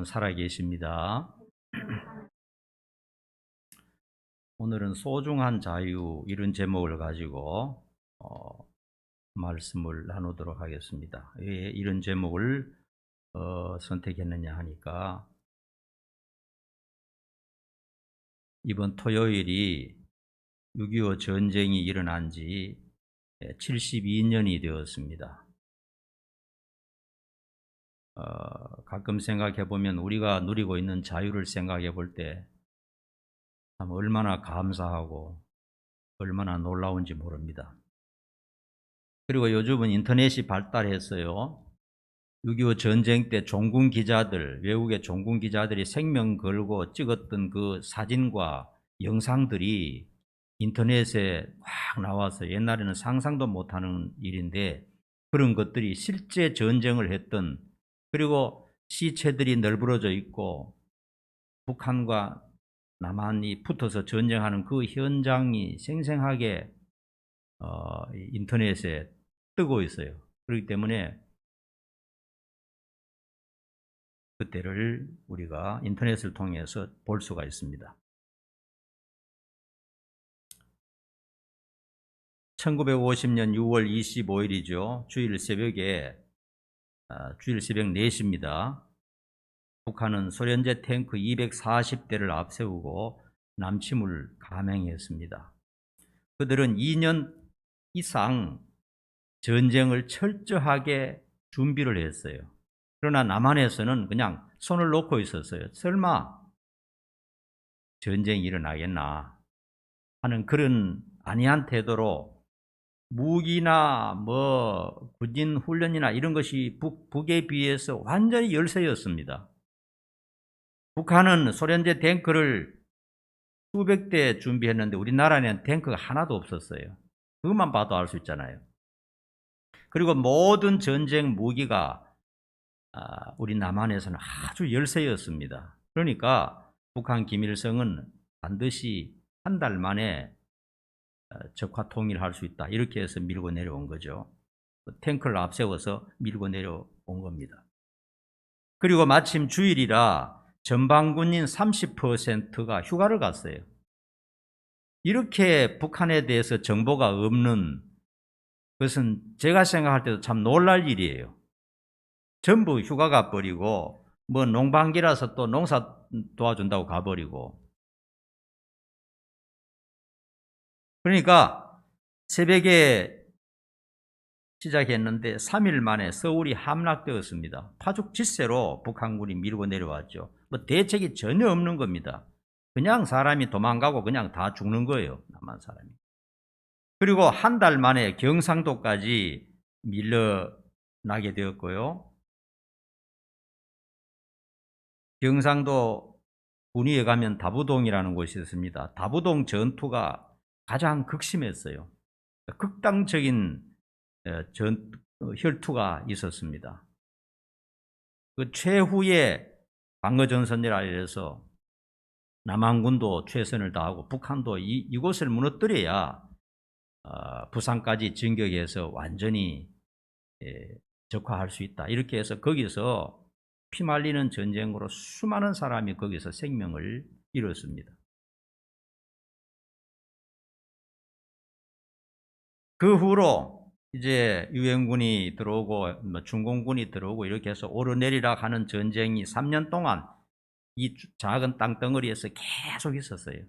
여러분 살아계십니다. 오늘은 소중한 자유 이런 제목을 가지고 말씀을 나누도록 하겠습니다. 왜 이런 제목을 선택했느냐 하니까 이번 토요일이 6.25 전쟁이 일어난 지 72년이 되었습니다. 가끔 생각해 보면 우리가 누리고 있는 자유를 생각해 볼 때 참 얼마나 감사하고 얼마나 놀라운지 모릅니다. 그리고 요즘은 인터넷이 발달했어요. 6.25 전쟁 때 종군 기자들, 외국의 종군 기자들이 생명 걸고 찍었던 그 사진과 영상들이 인터넷에 확 나와서 옛날에는 상상도 못하는 일인데 그런 것들이 실제 전쟁을 했던, 그리고 시체들이 널브러져 있고 북한과 남한이 붙어서 전쟁하는 그 현장이 생생하게 인터넷에 뜨고 있어요. 그렇기 때문에 그때를 우리가 인터넷을 통해서 볼 수가 있습니다. 1950년 6월 25일이죠. 주일 새벽 4시입니다. 북한은 소련제 탱크 240대를 앞세우고 남침을 감행했습니다. 그들은 2년 이상 전쟁을 철저하게 준비를 했어요. 그러나 남한에서는 그냥 손을 놓고 있었어요. 설마 전쟁이 일어나겠나 하는 그런 안이한 태도로 무기나 군인 훈련이나 이런 것이 북에 비해서 완전히 열세였습니다. 북한은 소련제 탱크를 수백 대 준비했는데 우리나라에는 탱크가 하나도 없었어요. 그것만 봐도 알 수 있잖아요. 그리고 모든 전쟁 무기가 우리 남한에서는 아주 열세였습니다. 그러니까 북한 김일성은 반드시 한 달 만에 적화 통일할 수 있다, 이렇게 해서 밀고 내려온 거죠. 탱크를 앞세워서 밀고 내려온 겁니다. 그리고 마침 주일이라 전방군인 30%가 휴가를 갔어요. 이렇게 북한에 대해서 정보가 없는 것은 제가 생각할 때도 참 놀랄 일이에요. 전부 휴가 가버리고 농방기라서 또 농사 도와준다고 가버리고, 그러니까 새벽에 시작했는데 3일 만에 서울이 함락되었습니다. 파죽지세로 북한군이 밀고 내려왔죠. 대책이 전혀 없는 겁니다. 그냥 사람이 도망가고 그냥 다 죽는 거예요, 남한 사람이. 그리고 한 달 만에 경상도까지 밀려나게 되었고요. 경상도 군위에 가면 다부동이라는 곳이 있습니다. 다부동 전투가 가장 극심했어요. 극단적인 혈투가 있었습니다. 그 최후의 방어전선이라 해서 남한군도 최선을 다하고 북한도 이곳을 무너뜨려야 부산까지 진격해서 완전히 적화할 수 있다, 이렇게 해서 거기서 피말리는 전쟁으로 수많은 사람이 거기서 생명을 잃었습니다. 그 후로 이제 유엔군이 들어오고 중공군이 들어오고 이렇게 해서 오르내리락 하는 전쟁이 3년 동안 이 작은 땅덩어리에서 계속 있었어요.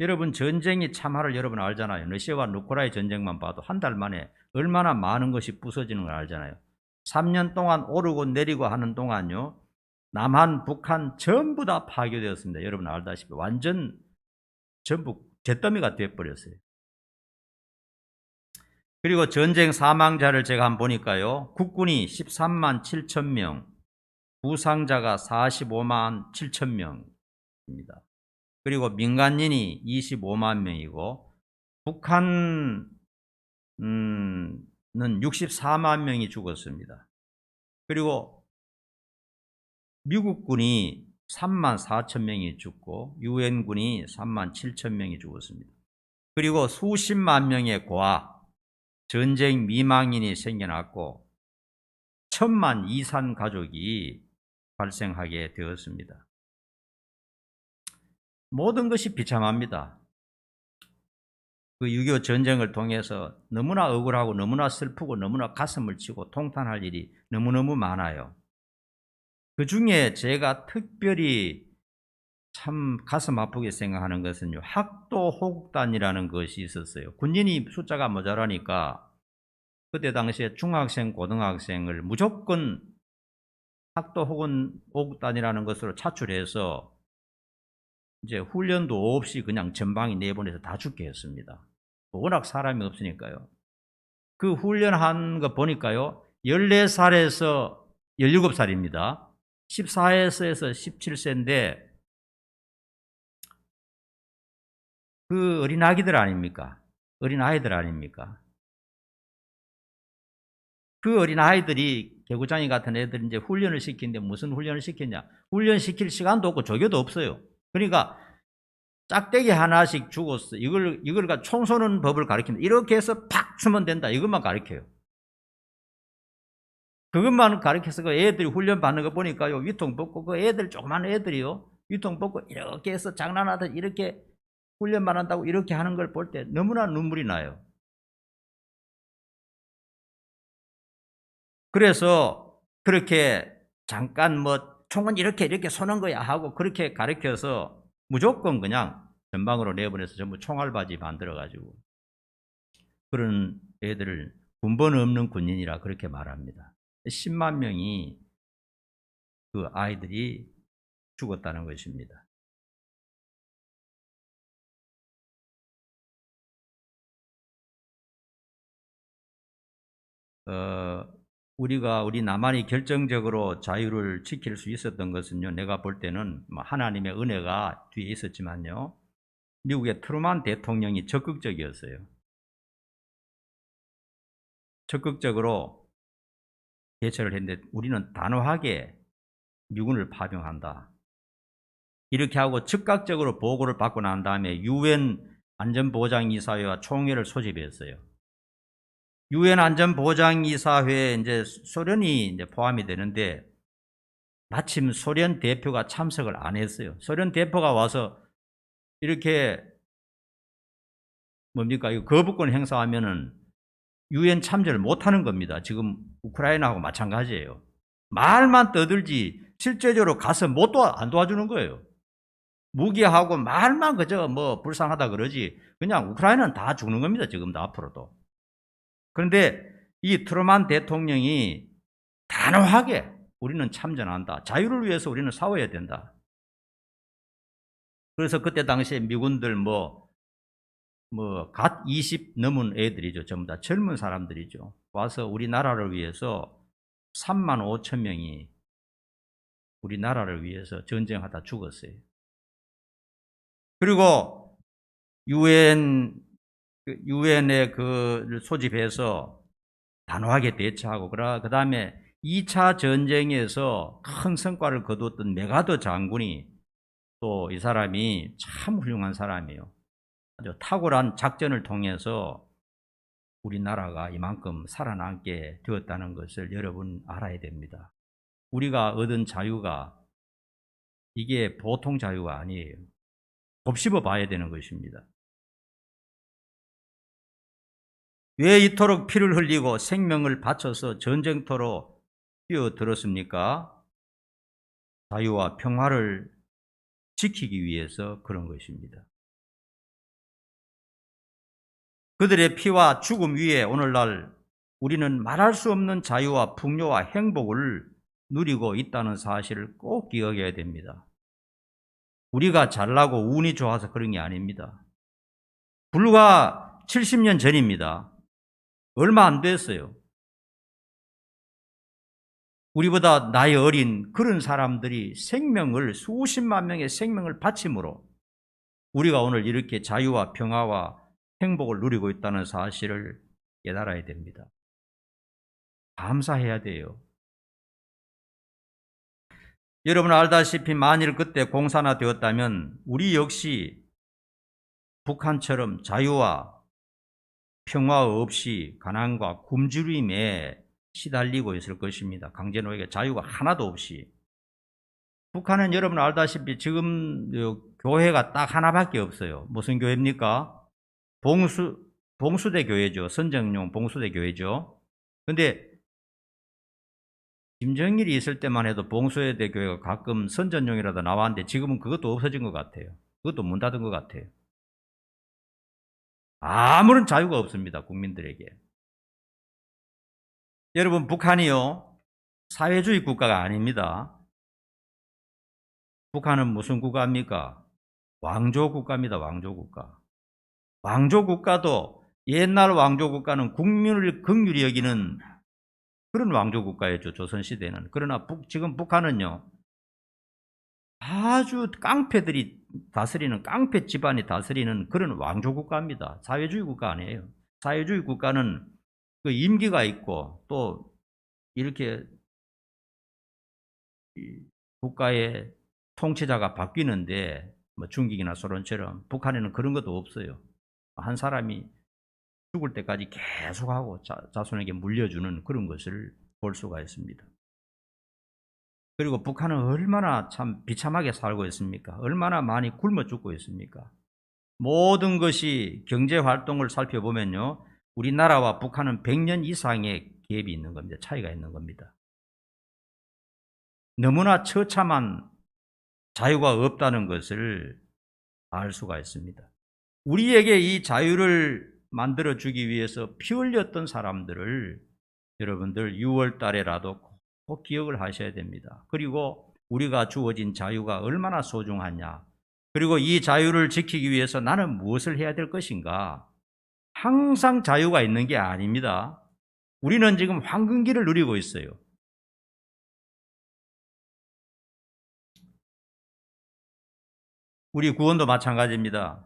여러분, 전쟁이 참화를 여러분 알잖아요. 러시아와 우크라이나 전쟁만 봐도 한 달 만에 얼마나 많은 것이 부서지는 걸 알잖아요. 3년 동안 오르고 내리고 하는 동안요, 남한, 북한 전부 다 파괴되었습니다. 여러분 알다시피 완전 전부 잿더미가 되어버렸어요. 그리고 전쟁 사망자를 제가 한번 보니까요, 국군이 13만 7천 명, 부상자가 45만 7천 명입니다. 그리고 민간인이 25만 명이고 북한은 64만 명이 죽었습니다. 그리고 미국군이 3만 4천 명이 죽고 유엔군이 3만 7천 명이 죽었습니다. 그리고 수십만 명의 고아, 전쟁 미망인이 생겨났고 1,000만 이산 가족이 발생하게 되었습니다. 모든 것이 비참합니다. 그 6.25 전쟁을 통해서 너무나 억울하고 너무나 슬프고 너무나 가슴을 치고 통탄할 일이 너무너무 많아요. 그 중에 제가 특별히 참 가슴 아프게 생각하는 것은요, 학도 호국단이라는 것이 있었어요. 군인이 숫자가 모자라니까 그때 당시에 중학생, 고등학생을 무조건 학도 혹은 호국단이라는 것으로 차출해서 이제 훈련도 없이 그냥 전방에 내보내서 다 죽게 했습니다. 워낙 사람이 없으니까요. 그 훈련한 거 보니까요, 14살에서 17살입니다. 14에서 17세인데 그 어린아기들 아닙니까? 어린아이들 아닙니까? 그 어린아이들이 개구장이 같은 애들 이제 훈련을 시키는데 무슨 훈련을 시켰냐? 훈련시킬 시간도 없고 조교도 없어요. 그러니까 짝대기 하나씩 주고서 이걸 총 쏘는 법을 가르친다. 이렇게 해서 팍 쏘면 된다. 이것만 가르쳐요. 그것만 가르쳐서 그 애들이 훈련 받는 거 보니까요, 위통 벗고 그 애들 조그만 애들이요, 위통 벗고 이렇게 해서 장난하듯 이렇게 훈련만 한다고 이렇게 하는 걸 볼 때 너무나 눈물이 나요. 그래서 그렇게 잠깐 뭐 총은 이렇게 쏘는 거야 하고 그렇게 가르쳐서 무조건 그냥 전방으로 내보내서 전부 총알바지 만들어가지고 그런 애들을 군번 없는 군인이라 그렇게 말합니다. 10만 명이 그 아이들이 죽었다는 것입니다. 우리 남한이 결정적으로 자유를 지킬 수 있었던 것은요, 내가 볼 때는 하나님의 은혜가 뒤에 있었지만요, 미국의 트루만 대통령이 적극적이었어요. 적극적으로 대처를 했는데 우리는 단호하게 미군을 파병한다. 이렇게 하고 즉각적으로 보고를 받고 난 다음에 유엔 안전보장이사회와 총회를 소집했어요. 유엔 안전보장이사회에 이제 소련이 이제 포함이 되는데 마침 소련 대표가 참석을 안 했어요. 소련 대표가 와서 이렇게 뭡니까? 이거 거부권 행사하면은 유엔 참여를 못 하는 겁니다. 지금 우크라이나하고 마찬가지예요. 말만 떠들지 실제적으로 가서 안 도와주는 거예요. 무기하고 말만 그저 뭐 불쌍하다 그러지 그냥 우크라이나는 다 죽는 겁니다. 지금도 앞으로도. 그런데 이 트루만 대통령이 단호하게 우리는 참전한다. 자유를 위해서 우리는 싸워야 된다. 그래서 그때 당시에 미군들 갓 20 넘은 애들이죠. 전부 다 젊은 사람들이죠. 와서 우리나라를 위해서 3만 5천 명이 우리나라를 위해서 전쟁하다 죽었어요. 그리고 유엔에 그를 소집해서 단호하게 대처하고 그 다음에 2차 전쟁에서 큰 성과를 거두었던 메가더 장군이 또 이 사람이 참 훌륭한 사람이에요. 아주 탁월한 작전을 통해서 우리나라가 이만큼 살아남게 되었다는 것을 여러분 알아야 됩니다. 우리가 얻은 자유가 이게 보통 자유가 아니에요. 곱씹어 봐야 되는 것입니다. 왜 이토록 피를 흘리고 생명을 바쳐서 전쟁터로 뛰어들었습니까? 자유와 평화를 지키기 위해서 그런 것입니다. 그들의 피와 죽음 위에 오늘날 우리는 말할 수 없는 자유와 풍요와 행복을 누리고 있다는 사실을 꼭 기억해야 됩니다. 우리가 잘나고 운이 좋아서 그런 게 아닙니다. 불과 70년 전입니다. 얼마 안 됐어요. 우리보다 나이 어린 그런 사람들이 수십만 명의 생명을 바침으로 우리가 오늘 이렇게 자유와 평화와 행복을 누리고 있다는 사실을 깨달아야 됩니다. 감사해야 돼요. 여러분 알다시피 만일 그때 공산화되었다면 우리 역시 북한처럼 자유와 평화 없이 가난과 굶주림에 시달리고 있을 것입니다. 강제노예가 자유가 하나도 없이. 북한은 여러분 알다시피 지금 교회가 딱 하나밖에 없어요. 무슨 교회입니까? 봉수대 교회죠. 선정용 봉수대 교회죠. 근데 김정일이 있을 때만 해도 봉수대 교회가 가끔 선전용이라도 나왔는데 지금은 그것도 없어진 것 같아요. 그것도 문 닫은 것 같아요. 아무런 자유가 없습니다. 국민들에게. 여러분 북한이요. 사회주의 국가가 아닙니다. 북한은 무슨 국가입니까? 왕조 국가입니다. 왕조 국가. 왕조 국가도 옛날 왕조 국가는 국민을 긍휼히 여기는 그런 왕조 국가였죠. 조선시대는. 그러나 지금 북한은요. 아주 깡패들이 다스리는 깡패 집안이 다스리는 그런 왕조 국가입니다. 사회주의 국가 아니에요. 사회주의 국가는 그 임기가 있고 또 이렇게 국가의 통치자가 바뀌는데 뭐 중국이나 소련처럼 북한에는 그런 것도 없어요. 한 사람이 죽을 때까지 계속하고 자손에게 물려주는 그런 것을 볼 수가 있습니다. 그리고 북한은 얼마나 참 비참하게 살고 있습니까? 얼마나 많이 굶어 죽고 있습니까? 모든 것이 경제 활동을 살펴보면요. 우리나라와 북한은 100년 이상의 갭이 있는 겁니다. 차이가 있는 겁니다. 너무나 처참한 자유가 없다는 것을 알 수가 있습니다. 우리에게 이 자유를 만들어 주기 위해서 피 흘렸던 사람들을 여러분들 6월 달에라도 꼭 기억을 하셔야 됩니다. 그리고 우리가 주어진 자유가 얼마나 소중하냐. 그리고 이 자유를 지키기 위해서 나는 무엇을 해야 될 것인가. 항상 자유가 있는 게 아닙니다. 우리는 지금 황금기를 누리고 있어요. 우리 구원도 마찬가지입니다.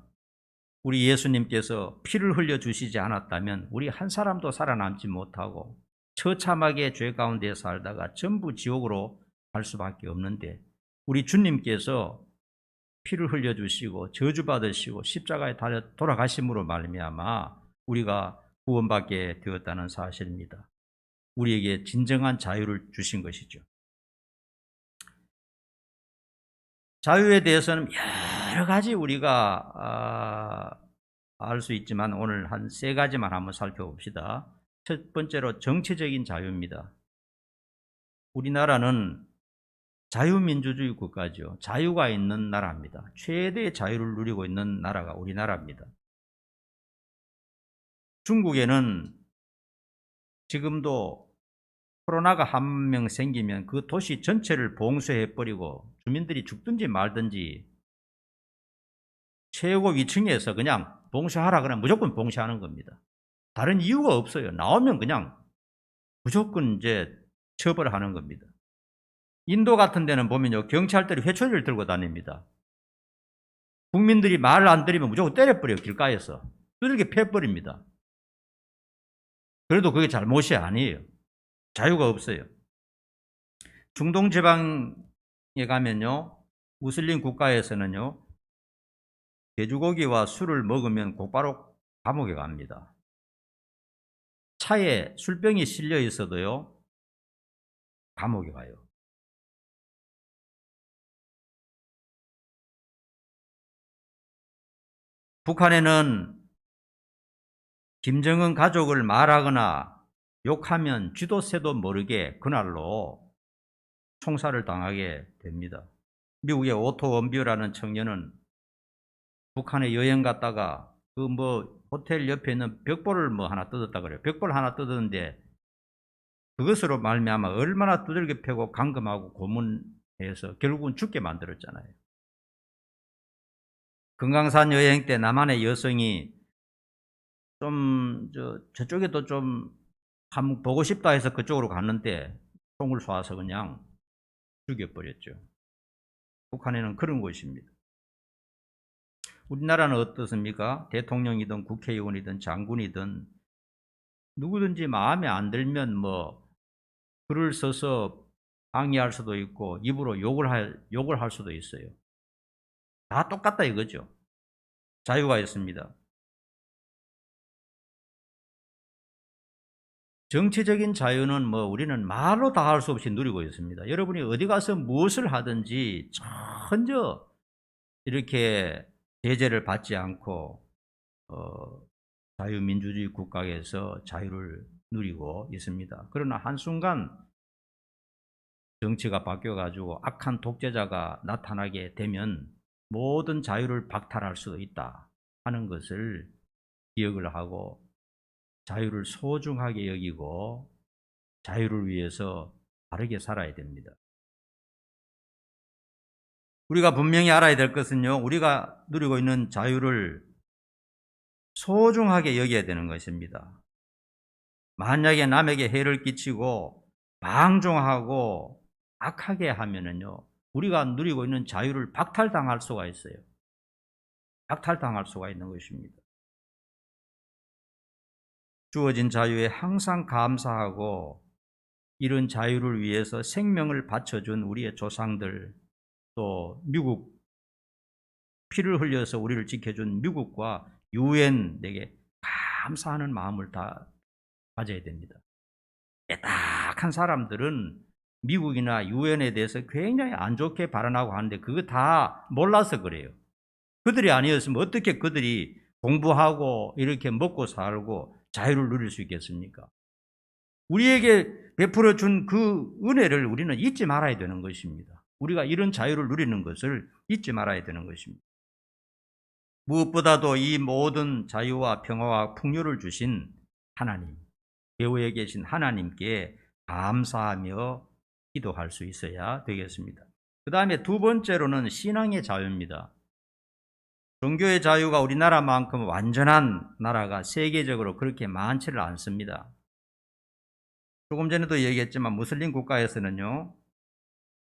우리 예수님께서 피를 흘려 주시지 않았다면 우리 한 사람도 살아남지 못하고 처참하게 죄 가운데 살다가 전부 지옥으로 갈 수밖에 없는데 우리 주님께서 피를 흘려 주시고 저주받으시고 십자가에 달려 돌아가심으로 말미암아 우리가 구원받게 되었다는 사실입니다. 우리에게 진정한 자유를 주신 것이죠. 자유에 대해서는 여러 가지 우리가 알 수 있지만 오늘 한 3가지만 한번 살펴봅시다. 첫 번째로 정치적인 자유입니다. 우리나라는 자유민주주의 국가죠. 자유가 있는 나라입니다. 최대의 자유를 누리고 있는 나라가 우리나라입니다. 중국에는 지금도 코로나가 한 명 생기면 그 도시 전체를 봉쇄해버리고 주민들이 죽든지 말든지 최고 위층에서 그냥 봉쇄하라 그러면 무조건 봉쇄하는 겁니다. 다른 이유가 없어요. 나오면 그냥 무조건 이제 처벌하는 겁니다. 인도 같은 데는 보면요. 경찰들이 회초리를 들고 다닙니다. 국민들이 말을 안 들으면 무조건 때려버려요. 길가에서. 두들겨 패버립니다. 그래도 그게 잘못이 아니에요. 자유가 없어요. 중동 지방에 가면요. 무슬림 국가에서는요. 돼지고기와 술을 먹으면 곧바로 감옥에 갑니다. 차에 술병이 실려 있어도요. 감옥에 가요. 북한에는 김정은 가족을 말하거나 욕하면 쥐도 새도 모르게 그날로 총살을 당하게 됩니다. 미국의 오토 원비어라는 청년은 북한에 여행 갔다가 그 호텔 옆에 있는 벽돌을 하나 뜯었다 그래요. 벽돌 하나 뜯었는데 그것으로 말미암아 얼마나 두들겨 패고 감금하고 고문해서 결국은 죽게 만들었잖아요. 금강산 여행 때 남한의 여성이 좀 저쪽에도 좀 한번 보고 싶다 해서 그쪽으로 갔는데 총을 쏴서 그냥 죽여버렸죠. 북한에는 그런 곳입니다. 우리나라는 어떻습니까? 대통령이든 국회의원이든 장군이든 누구든지 마음에 안 들면 글을 써서 항의할 수도 있고 입으로 욕을 할 수도 있어요. 다 똑같다 이거죠. 자유가 있습니다. 정치적인 자유는 뭐 우리는 말로 다 할 수 없이 누리고 있습니다. 여러분이 어디 가서 무엇을 하든지 전혀 이렇게 제재를 받지 않고 자유민주주의 국가에서 자유를 누리고 있습니다. 그러나 한순간 정치가 바뀌어 가지고 악한 독재자가 나타나게 되면 모든 자유를 박탈할 수 있다 하는 것을 기억을 하고 자유를 소중하게 여기고 자유를 위해서 바르게 살아야 됩니다. 우리가 분명히 알아야 될 것은요, 우리가 누리고 있는 자유를 소중하게 여겨야 되는 것입니다. 만약에 남에게 해를 끼치고 방종하고 악하게 하면은요, 우리가 누리고 있는 자유를 박탈당할 수가 있어요. 박탈당할 수가 있는 것입니다. 주어진 자유에 항상 감사하고 이런 자유를 위해서 생명을 바쳐준 우리의 조상들, 또 미국, 피를 흘려서 우리를 지켜준 미국과 유엔에게 감사하는 마음을 다 가져야 됩니다. 딱한 사람들은 미국이나 유엔에 대해서 굉장히 안 좋게 발언하고 하는데 그거 다 몰라서 그래요. 그들이 아니었으면 어떻게 그들이 공부하고 이렇게 먹고 살고 자유를 누릴 수 있겠습니까? 우리에게 베풀어 준 그 은혜를 우리는 잊지 말아야 되는 것입니다. 우리가 이런 자유를 누리는 것을 잊지 말아야 되는 것입니다. 무엇보다도 이 모든 자유와 평화와 풍요를 주신 하나님, 배후에 계신 하나님께 감사하며 기도할 수 있어야 되겠습니다. 그 다음에 두 번째로는 신앙의 자유입니다. 종교의 자유가 우리나라만큼 완전한 나라가 세계적으로 그렇게 많지를 않습니다. 조금 전에도 얘기했지만 무슬림 국가에서는요,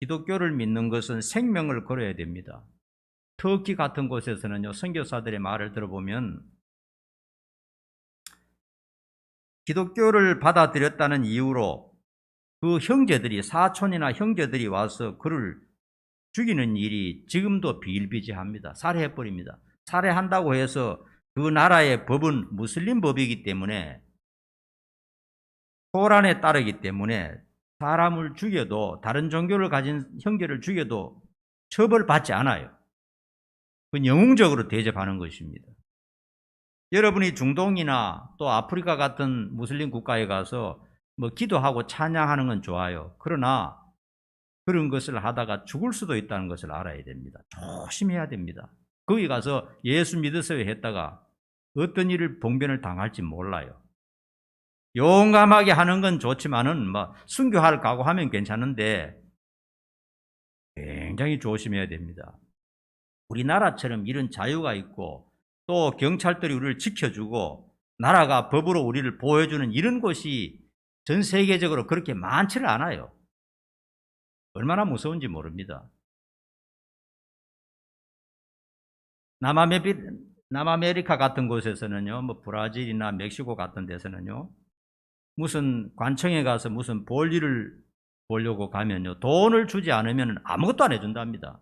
기독교를 믿는 것은 생명을 걸어야 됩니다. 터키 같은 곳에서는요, 선교사들의 말을 들어보면 기독교를 받아들였다는 이유로 그 형제들이, 사촌이나 형제들이 와서 그를 죽이는 일이 지금도 비일비재합니다. 살해해버립니다. 살해한다고 해서 그 나라의 법은 무슬림 법이기 때문에, 코란에 따르기 때문에 사람을 죽여도, 다른 종교를 가진 형제를 죽여도 처벌받지 않아요. 그건 영웅적으로 대접하는 것입니다. 여러분이 중동이나 또 아프리카 같은 무슬림 국가에 가서 뭐 기도하고 찬양하는 건 좋아요. 그러나 그런 것을 하다가 죽을 수도 있다는 것을 알아야 됩니다. 조심해야 됩니다. 거기 가서 예수 믿으세요 했다가 어떤 일을 봉변을 당할지 몰라요. 용감하게 하는 건 좋지만은 뭐 순교할 각오하면 괜찮은데 굉장히 조심해야 됩니다. 우리나라처럼 이런 자유가 있고 또 경찰들이 우리를 지켜주고 나라가 법으로 우리를 보호해주는 이런 곳이 전 세계적으로 그렇게 많지를 않아요. 얼마나 무서운지 모릅니다. 남아메리카 같은 곳에서는요, 뭐 브라질이나 멕시코 같은 데서는요, 무슨 관청에 가서 무슨 볼일을 보려고 가면요, 돈을 주지 않으면 아무것도 안 해준답니다.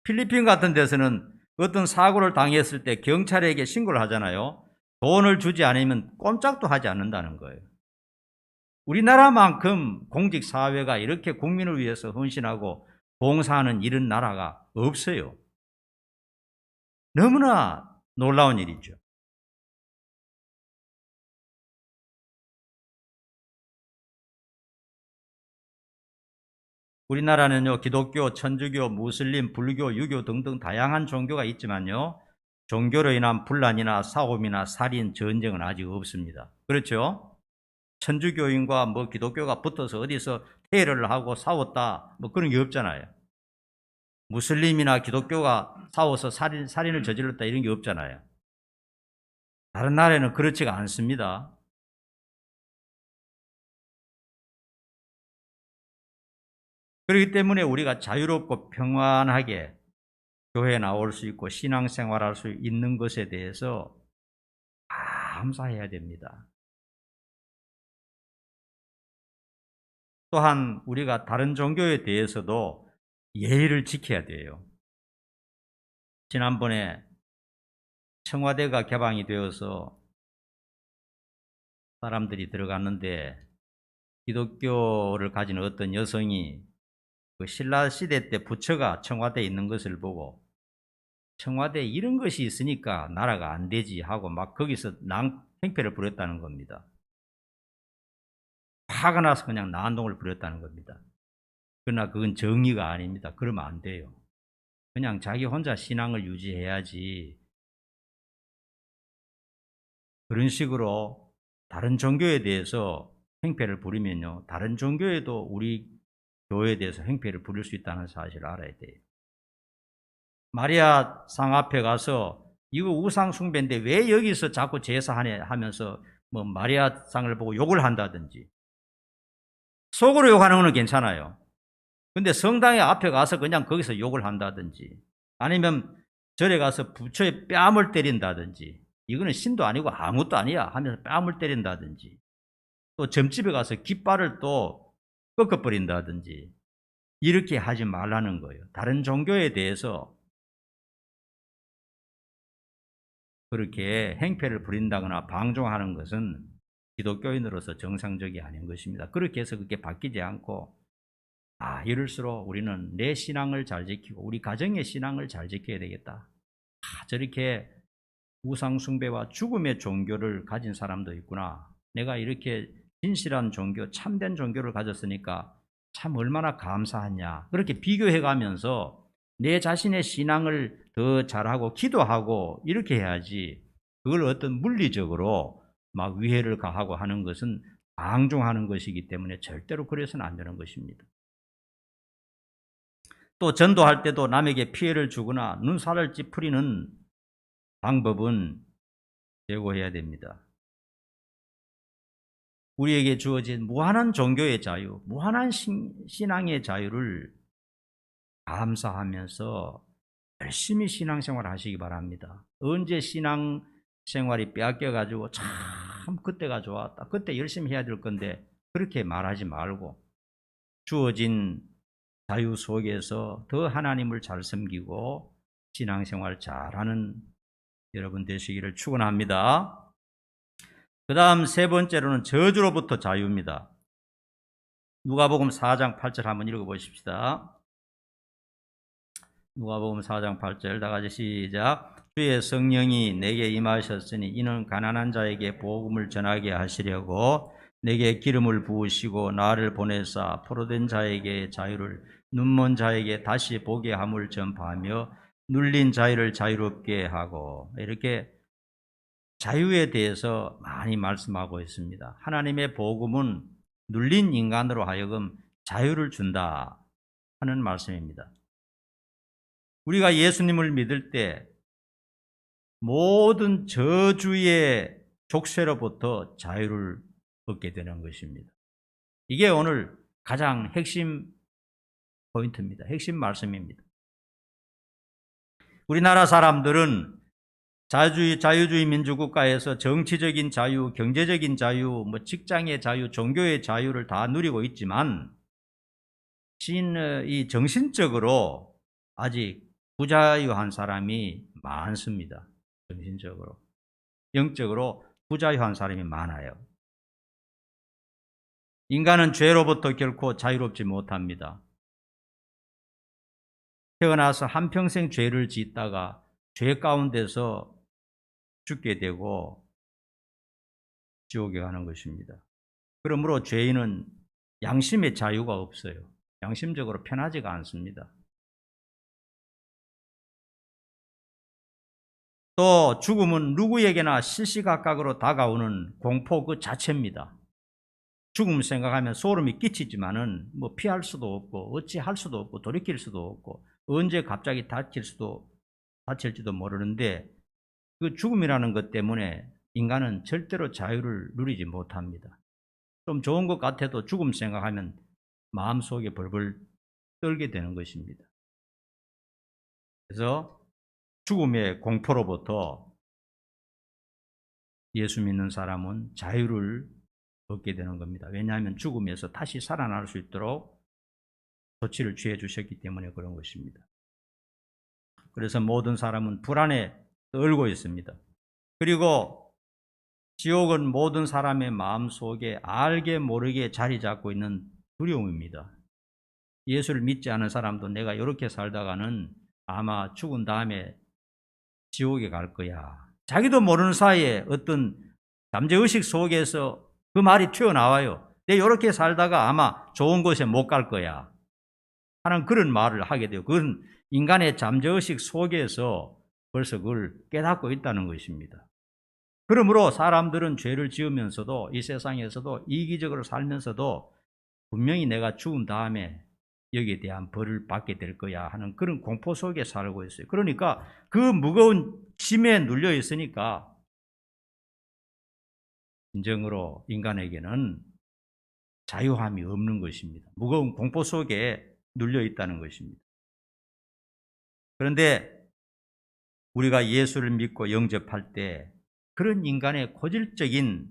필리핀 같은 데서는 어떤 사고를 당했을 때 경찰에게 신고를 하잖아요. 돈을 주지 않으면 꼼짝도 하지 않는다는 거예요. 우리나라만큼 공직사회가 이렇게 국민을 위해서 헌신하고 봉사하는 이런 나라가 없어요. 너무나 놀라운 일이죠. 우리나라는요, 기독교, 천주교, 무슬림, 불교, 유교 등등 다양한 종교가 있지만요, 종교로 인한 분란이나 싸움이나 살인, 전쟁은 아직 없습니다. 그렇죠? 천주교인과 뭐 기독교가 붙어서 어디서 테러를 하고 싸웠다, 뭐 그런 게 없잖아요. 무슬림이나 기독교가 싸워서 살인을 저질렀다 이런 게 없잖아요. 다른 나라에는 그렇지가 않습니다. 그렇기 때문에 우리가 자유롭고 평안하게 교회에 나올 수 있고 신앙생활할 수 있는 것에 대해서 감사해야 됩니다. 또한 우리가 다른 종교에 대해서도 예의를 지켜야 돼요. 지난번에 청와대가 개방이 되어서 사람들이 들어갔는데 기독교를 가진 어떤 여성이 그 신라 시대 때 부처가 청와대에 있는 것을 보고 청와대에 이런 것이 있으니까 나라가 안 되지 하고 막 거기서 행패를 부렸다는 겁니다. 화가 나서 그냥 난동을 부렸다는 겁니다. 그러나 그건 정의가 아닙니다. 그러면 안 돼요. 그냥 자기 혼자 신앙을 유지해야지 그런 식으로 다른 종교에 대해서 행패를 부리면요, 다른 종교에도 우리 교회에 대해서 행패를 부릴 수 있다는 사실을 알아야 돼요. 마리아 상 앞에 가서 이거 우상 숭배인데 왜 여기서 자꾸 제사하네 하면서 뭐 마리아 상을 보고 욕을 한다든지, 속으로 욕하는 건 괜찮아요. 근데 성당에 앞에 가서 그냥 거기서 욕을 한다든지, 아니면 절에 가서 부처의 뺨을 때린다든지, 이거는 신도 아니고 아무것도 아니야 하면서 뺨을 때린다든지, 또 점집에 가서 깃발을 또 꺾어버린다든지, 이렇게 하지 말라는 거예요. 다른 종교에 대해서 그렇게 행패를 부린다거나 방종하는 것은 기독교인으로서 정상적이 아닌 것입니다. 그렇게 해서 그게 바뀌지 않고, 이럴수록 우리는 내 신앙을 잘 지키고 우리 가정의 신앙을 잘 지켜야 되겠다. 저렇게 우상숭배와 죽음의 종교를 가진 사람도 있구나. 내가 이렇게 진실한 종교, 참된 종교를 가졌으니까 참 얼마나 감사하냐. 그렇게 비교해 가면서 내 자신의 신앙을 더 잘하고 기도하고 이렇게 해야지, 그걸 어떤 물리적으로 막 위해를 가하고 하는 것은 방종하는 것이기 때문에 절대로 그래서는 안 되는 것입니다. 또 전도할 때도 남에게 피해를 주거나 눈살을 찌푸리는 방법은 제고해야 됩니다. 우리에게 주어진 무한한 종교의 자유, 무한한 신앙의 자유를 감사하면서 열심히 신앙생활 하시기 바랍니다. 언제 신앙생활이 빼앗겨가지고 참 그때가 좋았다, 그때 열심히 해야 될 건데, 그렇게 말하지 말고 주어진 자유 속에서 더 하나님을 잘 섬기고 신앙생활 잘하는 여러분 되시기를 축원합니다. 그 다음 세 번째로는 저주로부터 자유입니다. 누가복음 4장 8절 한번 읽어보십시다. 누가복음 4장 8절 다 같이 시작. 주의 성령이 내게 임하셨으니 이는 가난한 자에게 복음을 전하게 하시려고 내게 기름을 부으시고 나를 보내사 포로된 자에게 자유를, 눈먼 자에게 다시 보게 함을 전파하며 눌린 자유를 자유롭게 하고, 이렇게 자유에 대해서 많이 말씀하고 있습니다. 하나님의 복음은 눌린 인간으로 하여금 자유를 준다 하는 말씀입니다. 우리가 예수님을 믿을 때 모든 저주의 족쇄로부터 자유를 얻게 되는 것입니다. 이게 오늘 가장 핵심 포인트입니다. 핵심 말씀입니다. 우리나라 사람들은 자유주의 민주국가에서 정치적인 자유, 경제적인 자유, 직장의 자유, 종교의 자유를 다 누리고 있지만 이 정신적으로 아직 부자유한 사람이 많습니다. 정신적으로, 영적으로 부자유한 사람이 많아요. 인간은 죄로부터 결코 자유롭지 못합니다. 태어나서 한평생 죄를 짓다가 죄 가운데서 죽게 되고 지옥에 가는 것입니다. 그러므로 죄인은 양심의 자유가 없어요. 양심적으로 편하지가 않습니다. 또 죽음은 누구에게나 시시각각으로 다가오는 공포 그 자체입니다. 죽음 생각하면 소름이 끼치지만은 피할 수도 없고 어찌할 수도 없고 돌이킬 수도 없고 언제 갑자기 다칠지도 모르는데, 그 죽음이라는 것 때문에 인간은 절대로 자유를 누리지 못합니다. 좀 좋은 것 같아도 죽음 생각하면 마음속에 벌벌 떨게 되는 것입니다. 그래서 죽음의 공포로부터 예수 믿는 사람은 자유를 얻게 되는 겁니다. 왜냐하면 죽음에서 다시 살아날 수 있도록 조치를 취해 주셨기 때문에 그런 것입니다. 그래서 모든 사람은 불안에 떨고 있습니다. 그리고 지옥은 모든 사람의 마음속에 알게 모르게 자리 잡고 있는 두려움입니다. 예수를 믿지 않은 사람도 내가 이렇게 살다가는 아마 죽은 다음에 지옥에 갈 거야. 자기도 모르는 사이에 어떤 잠재의식 속에서 그 말이 튀어나와요. 내가 이렇게 살다가 아마 좋은 곳에 못 갈 거야 하는 그런 말을 하게 돼요. 그건 인간의 잠재의식 속에서 벌써 그걸 깨닫고 있다는 것입니다. 그러므로 사람들은 죄를 지으면서도 이 세상에서도 이기적으로 살면서도 분명히 내가 죽은 다음에 여기에 대한 벌을 받게 될 거야 하는 그런 공포 속에 살고 있어요. 그러니까 그 무거운 짐에 눌려 있으니까 진정으로 인간에게는 자유함이 없는 것입니다. 무거운 공포 속에 눌려 있다는 것입니다. 그런데 우리가 예수를 믿고 영접할 때 그런 인간의 고질적인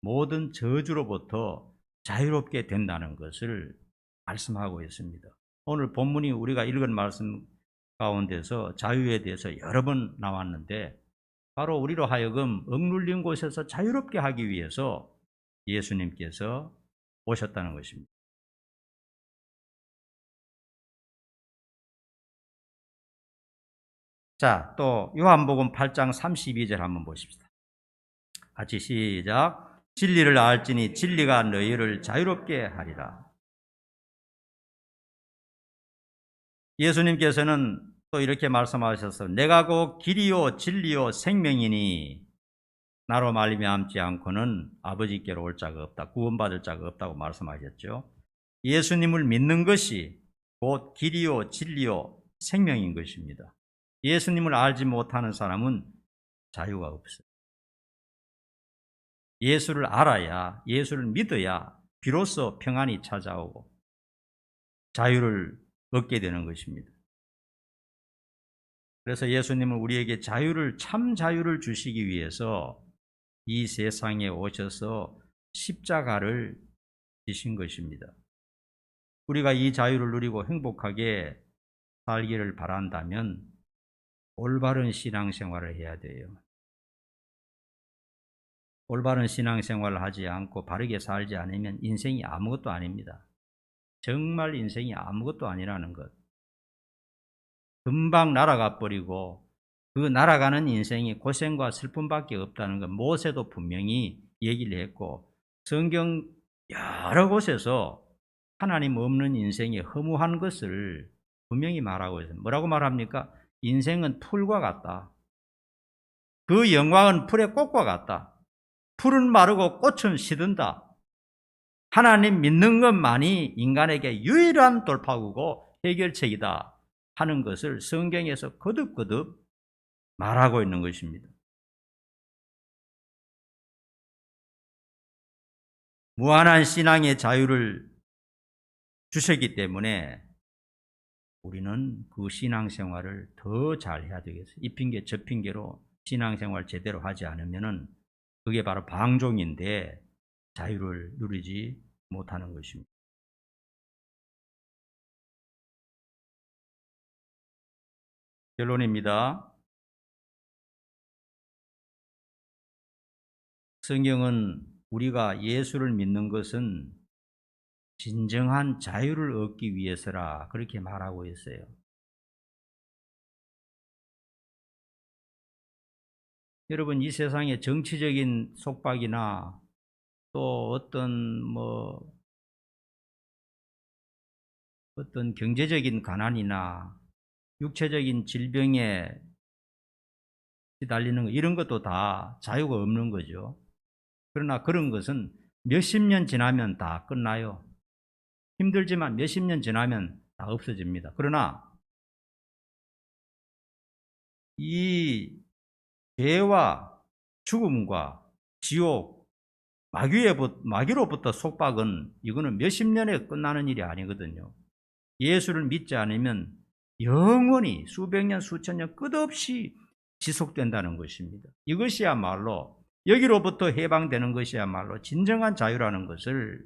모든 저주로부터 자유롭게 된다는 것을 말씀하고 있습니다. 오늘 본문이 우리가 읽은 말씀 가운데서 자유에 대해서 여러 번 나왔는데 바로 우리로 하여금 억눌린 곳에서 자유롭게 하기 위해서 예수님께서 오셨다는 것입니다. 자, 또 요한복음 8장 32절 한번 보십시다. 같이 시작. 진리를 알지니 진리가 너희를 자유롭게 하리라. 예수님께서는 또 이렇게 말씀하셔서 내가 곧 길이요 진리요 생명이니 나로 말미암지 않고는 아버지께로 올 자가 없다. 구원받을 자가 없다고 말씀하셨죠. 예수님을 믿는 것이 곧 길이요 진리요 생명인 것입니다. 예수님을 알지 못하는 사람은 자유가 없어요. 예수를 알아야, 예수를 믿어야 비로소 평안이 찾아오고 자유를 얻게 되는 것입니다. 그래서 예수님은 우리에게 자유를, 참 자유를 주시기 위해서 이 세상에 오셔서 십자가를 지신 것입니다. 우리가 이 자유를 누리고 행복하게 살기를 바란다면 올바른 신앙생활을 해야 돼요. 올바른 신앙생활을 하지 않고 바르게 살지 않으면 인생이 아무것도 아닙니다. 정말 인생이 아무것도 아니라는 것. 금방 날아가 버리고 그 날아가는 인생이 고생과 슬픔밖에 없다는 것 모세도 분명히 얘기를 했고 성경 여러 곳에서 하나님 없는 인생이 허무한 것을 분명히 말하고 있습니다. 뭐라고 말합니까? 인생은 풀과 같다. 그 영광은 풀의 꽃과 같다. 풀은 마르고 꽃은 시든다. 하나님 믿는 것만이 인간에게 유일한 돌파구고 해결책이다 하는 것을 성경에서 거듭거듭 말하고 있는 것입니다. 무한한 신앙의 자유를 주셨기 때문에 우리는 그 신앙생활을 더 잘해야 되겠어요. 이 핑계 저 핑계로 신앙생활 제대로 하지 않으면 그게 바로 방종인데 자유를 누리지 못하는 것입니다. 결론입니다. 성경은 우리가 예수를 믿는 것은 진정한 자유를 얻기 위해서라 그렇게 말하고 있어요. 여러분, 이 세상의 정치적인 속박이나 또 어떤 경제적인 가난이나 육체적인 질병에 시달리는 것, 이런 것도 다 자유가 없는 거죠. 그러나 그런 것은 몇십 년 지나면 다 끝나요. 힘들지만 몇십 년 지나면 다 없어집니다. 그러나 이 죄와 죽음과 지옥, 마귀로부터 속박은 이거는 몇십 년에 끝나는 일이 아니거든요. 예수를 믿지 않으면 영원히 수백 년, 수천 년 끝없이 지속된다는 것입니다. 이것이야말로 여기로부터 해방되는 것이야말로 진정한 자유라는 것을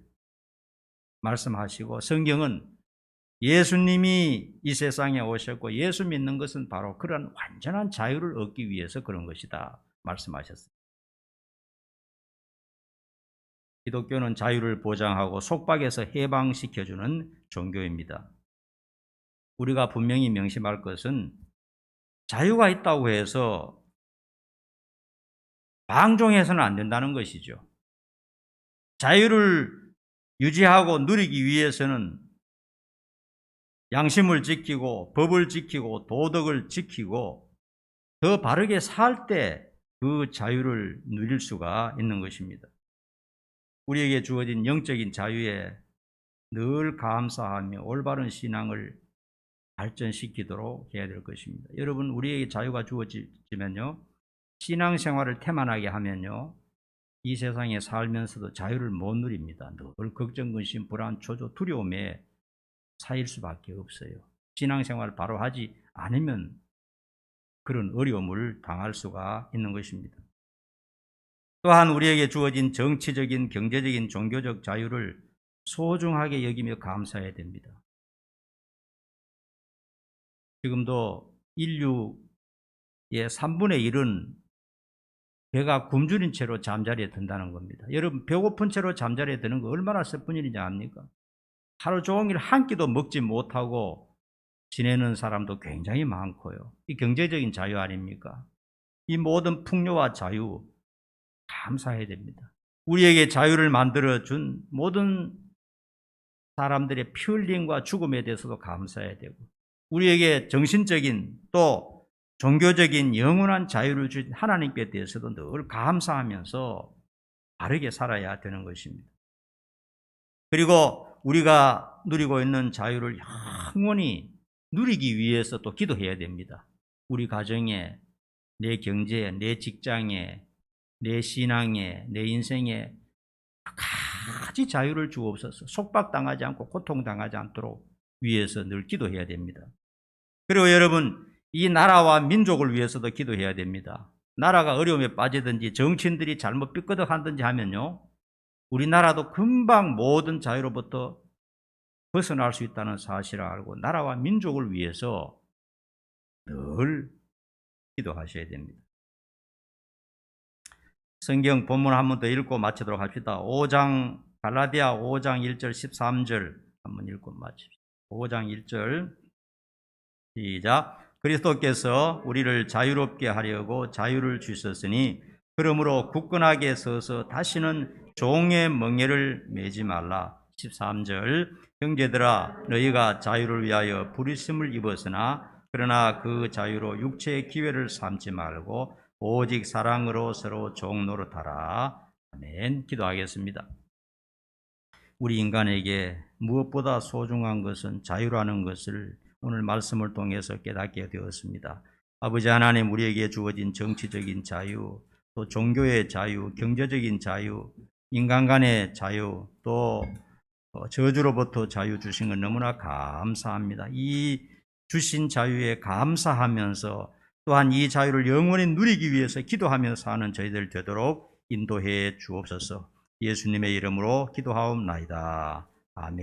말씀하시고 성경은 예수님이 이 세상에 오셨고 예수 믿는 것은 바로 그런 완전한 자유를 얻기 위해서 그런 것이다 말씀하셨습니다. 기독교는 자유를 보장하고 속박에서 해방시켜주는 종교입니다. 우리가 분명히 명심할 것은 자유가 있다고 해서 방종해서는 안 된다는 것이죠. 자유를 유지하고 누리기 위해서는 양심을 지키고 법을 지키고 도덕을 지키고 더 바르게 살 때 그 자유를 누릴 수가 있는 것입니다. 우리에게 주어진 영적인 자유에 늘 감사하며 올바른 신앙을 발전시키도록 해야 될 것입니다. 여러분, 우리에게 자유가 주어지면요, 신앙생활을 태만하게 하면요, 이 세상에 살면서도 자유를 못 누립니다. 늘 걱정, 근심, 불안, 초조, 두려움에 쌓일 수밖에 없어요. 신앙생활을 바로 하지 않으면 그런 어려움을 당할 수가 있는 것입니다. 또한 우리에게 주어진 정치적인, 경제적인, 종교적 자유를 소중하게 여기며 감사해야 됩니다. 지금도 인류의 3분의 1은 배가 굶주린 채로 잠자리에 든다는 겁니다. 여러분, 배고픈 채로 잠자리에 드는 거 얼마나 슬픈 일인지 압니까? 하루 종일 한 끼도 먹지 못하고 지내는 사람도 굉장히 많고요. 이 경제적인 자유 아닙니까? 이 모든 풍요와 자유 감사해야 됩니다. 우리에게 자유를 만들어준 모든 사람들의 피 흘림과 죽음에 대해서도 감사해야 되고, 우리에게 정신적인 또 종교적인 영원한 자유를 주신 하나님께 대해서도 늘 감사하면서 바르게 살아야 되는 것입니다. 그리고 우리가 누리고 있는 자유를 영원히 누리기 위해서 또 기도해야 됩니다. 우리 가정에, 내 경제에, 내 직장에, 내 신앙에, 내 인생에 가지 자유를 주옵소서. 속박당하지 않고 고통당하지 않도록 위해서 늘 기도해야 됩니다. 그리고 여러분, 이 나라와 민족을 위해서도 기도해야 됩니다. 나라가 어려움에 빠지든지 정치인들이 잘못 삐끄덕하든지 하면요, 우리나라도 금방 모든 자유로부터 벗어날 수 있다는 사실을 알고 나라와 민족을 위해서 늘 기도하셔야 됩니다. 성경 본문 한 번 더 읽고 마치도록 합시다. 갈라디아 5장 1절 13절 한번 읽고 마칩시다. 5장 1절 시작. 그리스도께서 우리를 자유롭게 하려고 자유를 주셨으니 그러므로 굳건하게 서서 다시는 종의 멍에를 매지 말라. 13절 형제들아, 너희가 자유를 위하여 부르심을 입었으나 그러나 그 자유로 육체의 기회를 삼지 말고 오직 사랑으로 서로 종 노릇하라. 아멘. 기도하겠습니다. 우리 인간에게 무엇보다 소중한 것은 자유라는 것을 오늘 말씀을 통해서 깨닫게 되었습니다. 아버지 하나님, 우리에게 주어진 정치적인 자유, 또 종교의 자유, 경제적인 자유, 인간 간의 자유, 또 저주로부터 자유 주신 건 너무나 감사합니다. 이 주신 자유에 감사하면서 또한 이 자유를 영원히 누리기 위해서 기도하면서 사는 저희들 되도록 인도해 주옵소서. 예수님의 이름으로 기도하옵나이다. 아멘.